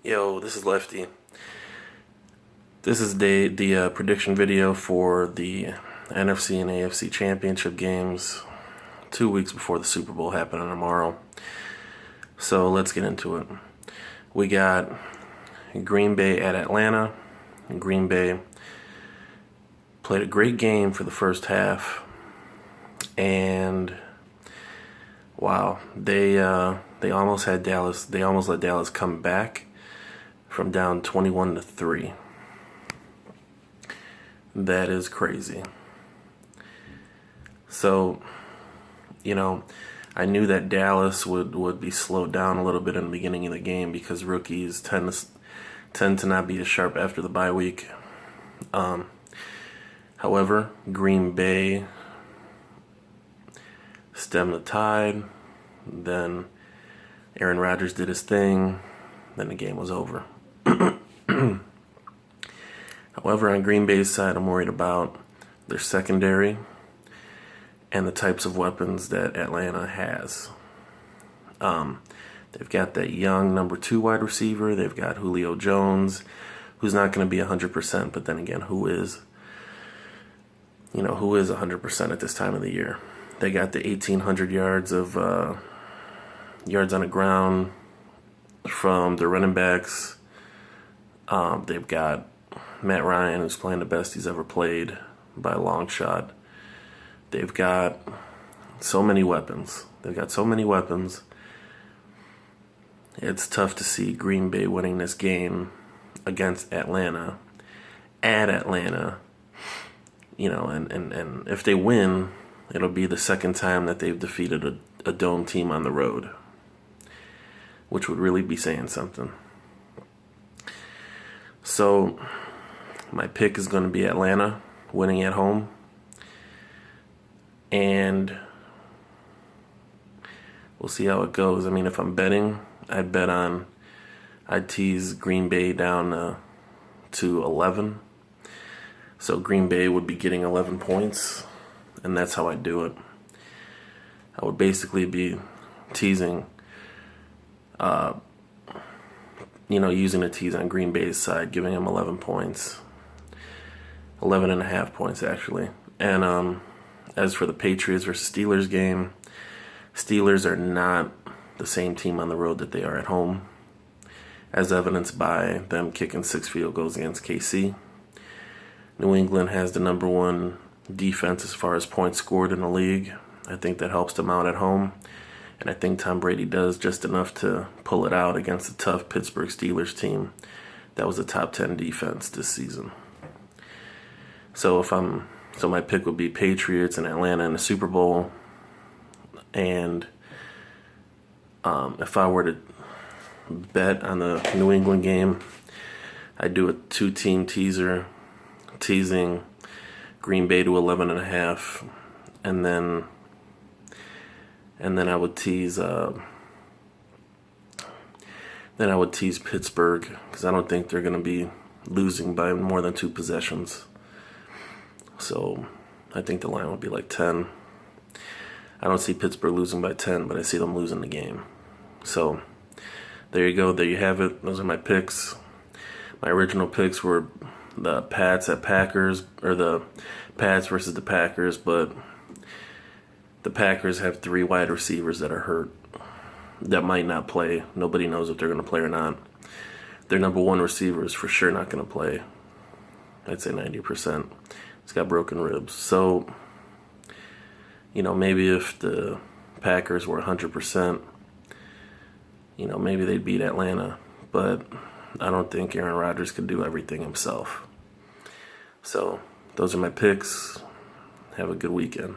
Yo, this is Lefty. This is the prediction video for the NFC and AFC championship games 2 weeks before the Super Bowl happening tomorrow. So let's get into it. We got Green Bay at Atlanta. Green Bay played a great game for the first half, and wow, they almost had Dallas. They almost let Dallas come back from down 21-3. That is crazy. So, I knew that Dallas would be slowed down a little bit in the beginning of the game because rookies tend to not be as sharp after the bye week. However, Green Bay stemmed the tide. Then Aaron Rodgers did his thing. Then the game was over. However, on Green Bay's side, I'm worried about their secondary and the types of weapons that Atlanta has. They've got that young number 2 wide receiver. They've got Julio Jones, who's not going to be 100%, but then again, who is 100% at this time of the year? They got the 1,800 yards of yards on the ground from the running backs. They've got Matt Ryan, who's playing the best he's ever played by a long shot. They've got so many weapons. It's tough to see Green Bay winning this game against Atlanta, at Atlanta. And if they win, it'll be the second time that they've defeated a dome team on the road, which would really be saying something. So my pick is going to be Atlanta winning at home. And we'll see how it goes. I mean, if I'm betting, I'd tease Green Bay down to 11. So Green Bay would be getting 11 points, and that's how I do it. I would basically be teasing, using a tease on Green Bay's side, giving them 11 points. 11 and a half points, actually. And as for the Patriots versus Steelers game, Steelers are not the same team on the road that they are at home, as evidenced by them kicking 6 field goals against KC. New England has the number 1 defense as far as points scored in the league. I think that helps them out at home. And I think Tom Brady does just enough to pull it out against a tough Pittsburgh Steelers team that was a top 10 defense this season. So my pick would be Patriots and Atlanta in the Super Bowl. And if I were to bet on the New England game, I'd do a 2-team teaser, teasing Green Bay to 11.5, and then I would tease Pittsburgh, because I don't think they're going to be losing by more than 2 possessions. So I think the line would be like 10. I don't see Pittsburgh losing by 10, but I see them losing the game. So there you go. There you have it. Those are my picks. My original picks were the Pats at Packers, or the Pats versus the Packers, but the Packers have 3 wide receivers that are hurt, that might not play. Nobody knows if they're going to play or not. Their number 1 receiver is for sure not going to play. I'd say 90%. He's got broken ribs. So, maybe if the Packers were 100%, maybe they'd beat Atlanta. But I don't think Aaron Rodgers could do everything himself. So, those are my picks. Have a good weekend.